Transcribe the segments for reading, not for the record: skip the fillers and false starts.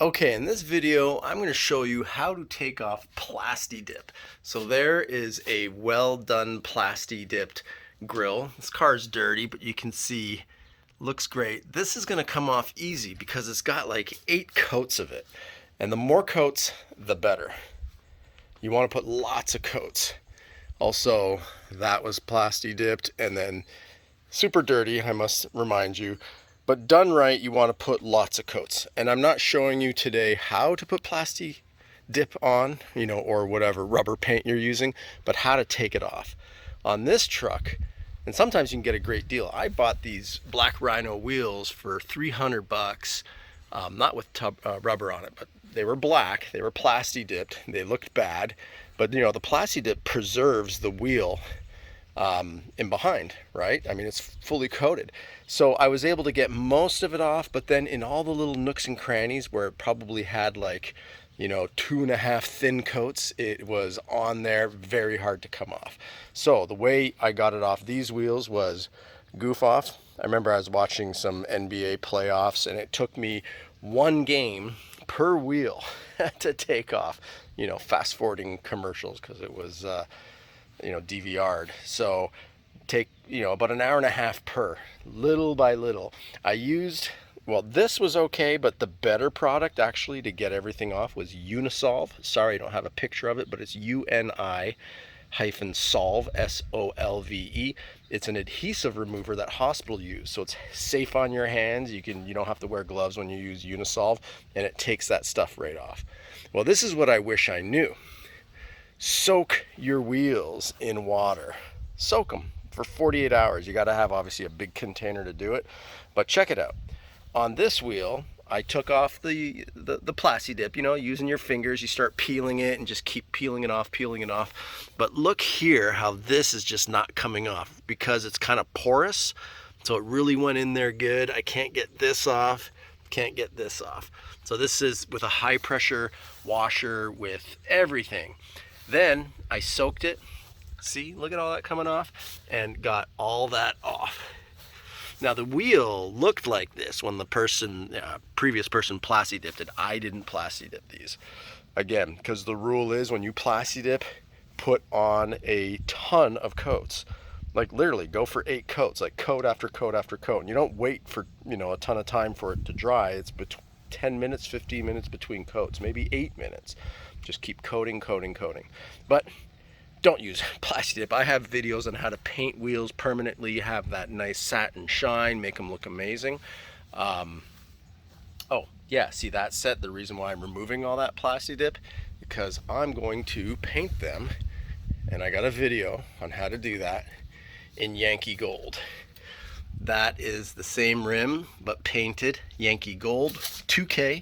Okay, in this video, I'm going to show you how to take off Plasti-dip. So there is a well done Plasti-dipped grill. This car is dirty, but you can see looks great. This is going to come off easy because it's got like 8 coats of it. And the more coats, the better. You want to put lots of coats. Also, that was Plasti-dipped and then super dirty, I must remind you. But done right, you want to put lots of coats. And I'm not showing you today how to put Plasti-dip on, or whatever rubber paint you're using, but how to take it off. On this truck, and sometimes you can get a great deal. I bought these Black Rhino wheels for 300 bucks, not with rubber on it, but they were black, they were Plasti-dipped, they looked bad, but the Plasti-dip preserves the wheel in behind, right? I mean, it's fully coated. So I was able to get most of it off, but then in all the little nooks and crannies where it probably had like, 2.5 thin coats, it was on there, very hard to come off. So the way I got it off these wheels was goof off. I remember I was watching some NBA playoffs and it took me one game per wheel to take off, fast forwarding commercials because it was, DVR'd. So take, about an hour and a half per, little by little. I used, this was okay, but the better product actually to get everything off was Unisolve. Sorry, I don't have a picture of it, but it's UNI-solve, SOLVE. It's an adhesive remover that hospital use, so it's safe on your hands. You don't have to wear gloves when you use Unisolve, and it takes that stuff right off. Well, this is what I wish I knew. Soak your wheels in water. Soak them for 48 hours. You got to have obviously a big container to do it, but check it out. On this wheel, I took off the Plasti-dip, using your fingers. You start peeling it and just keep peeling it off. But look here how this is just not coming off because it's kind of porous. So it really went in there good. I can't get this off. Can't get this off. So this is with a high pressure washer with everything. Then I soaked it. See, look at all that coming off, and got all that off. Now the wheel looked like this when the previous person Plasti-dipped it. I didn't Plasti-dip these. Again, because the rule is when you Plasti-dip, put on a ton of coats. Like literally go for 8 coats, like coat after coat after coat. And you don't wait for, a ton of time for it to dry. It's 10 minutes, 15 minutes between coats, maybe 8 minutes. Just keep coating. But don't use Plasti-dip. I have videos on how to paint wheels permanently, have that nice satin shine, make them look amazing. Oh yeah, see that set, the reason why I'm removing all that Plasti-dip, because I'm going to paint them, and I got a video on how to do that in Yankee Gold. That is the same rim, but painted Yankee Gold, 2K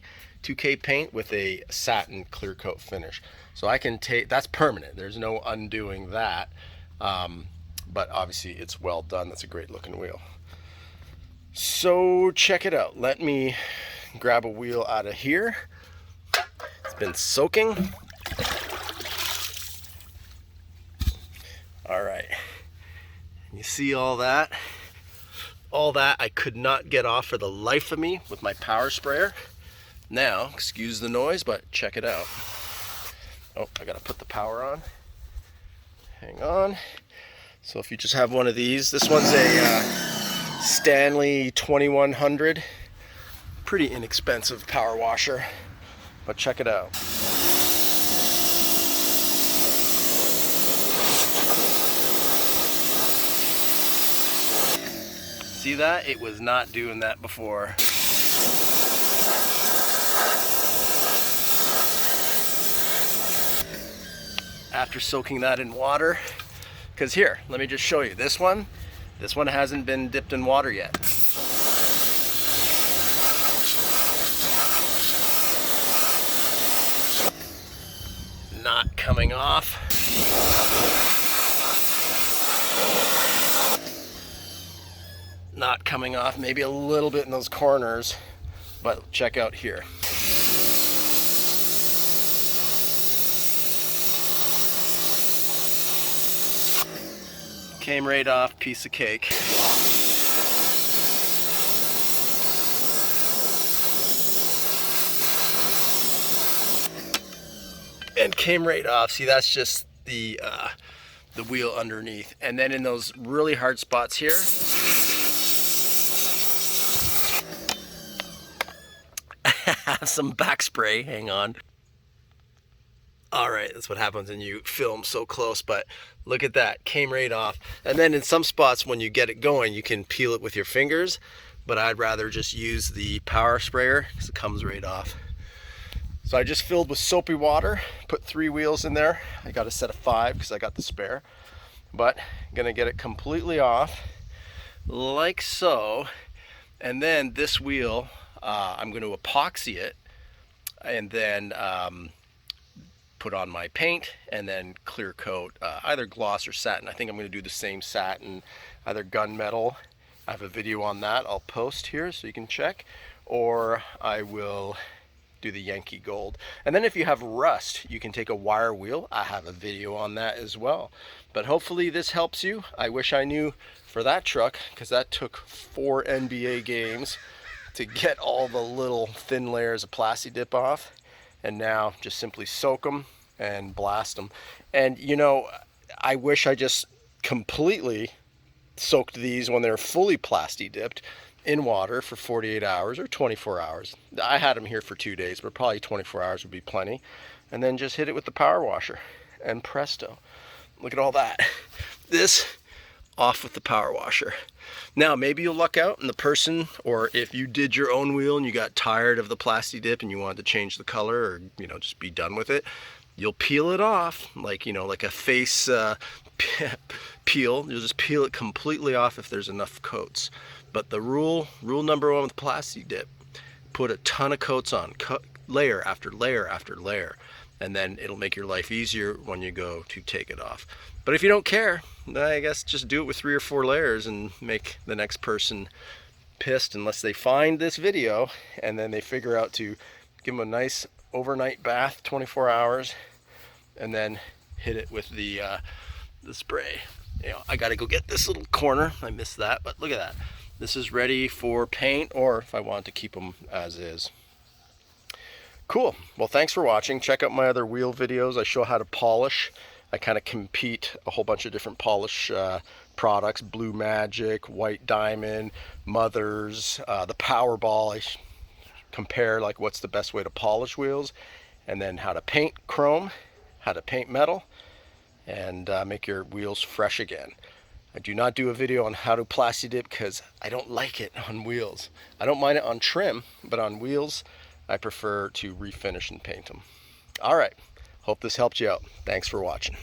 paint with a satin clear coat finish. So I can take, that's permanent. There's no undoing that. But obviously it's well done. That's a great looking wheel. So check it out. Let me grab a wheel out of here. It's been soaking. All right. You see all that? All that I could not get off for the life of me with my power sprayer. Now, excuse the noise, but check it out. Oh, I gotta put the power on. Hang on. So if you just have one of these, this one's a Stanley 2100. Pretty inexpensive power washer, but check it out. See that? It was not doing that before. After soaking that in water, because here, let me just show you this one hasn't been dipped in water yet. Not coming off. Not coming off, maybe a little bit in those corners, but check out here. Came right off, piece of cake. and came right off. See, that's just the wheel underneath. And then in those really hard spots here, have some back spray. Hang on. All right, that's what happens when you film so close, but look at that, came right off. And then in some spots when you get it going, you can peel it with your fingers, but I'd rather just use the power sprayer because it comes right off. So I just filled with soapy water, put 3 wheels in there. I got a set of 5 because I got the spare, but I'm gonna get it completely off like so. And then this wheel, I'm going to epoxy it and then put on my paint and then clear coat, either gloss or satin. I think I'm going to do the same satin, either gunmetal. I have a video on that I'll post here so you can check, or I will do the Yankee Gold. And then if you have rust, you can take a wire wheel. I have a video on that as well. But hopefully this helps you. I wish I knew for that truck, because that took 4 NBA games to get all the little thin layers of Plasti-dip off. And now just simply soak them and blast them. And you know, I wish I just completely soaked these when they're fully Plasti-dipped in water for 48 hours or 24 hours. I had them here for 2 days, but probably 24 hours would be plenty. And then just hit it with the power washer and presto. Look at all that. This off with the power washer. Now maybe you'll luck out and the person, or if you did your own wheel and you got tired of the Plasti-dip and you wanted to change the color, or you know, just be done with it, you'll peel it off like, you know, like a face peel. You'll just peel it completely off if there's enough coats. But the rule number 1 with Plasti-dip, put a ton of coats on, layer after layer after layer, and then it'll make your life easier when you go to take it off. But if you don't care, I guess just do it with 3 or 4 layers and make the next person pissed unless they find this video and then they figure out to give them a nice overnight bath, 24 hours, and then hit it with the spray. You know, I gotta go get this little corner. I missed that, but look at that. This is ready for paint, or if I want to keep them as is. Cool. Well, thanks for watching. Check out my other wheel videos. I show how to polish. I kind of compete a whole bunch of different polish products, Blue Magic, White Diamond, Mothers, the Powerball. I compare like what's the best way to polish wheels, and then how to paint chrome, how to paint metal, and make your wheels fresh again. I do not do a video on how to Plasti-dip because I don't like it on wheels. I don't mind it on trim, but on wheels, I prefer to refinish and paint them. All right. Hope this helped you out. Thanks for watching.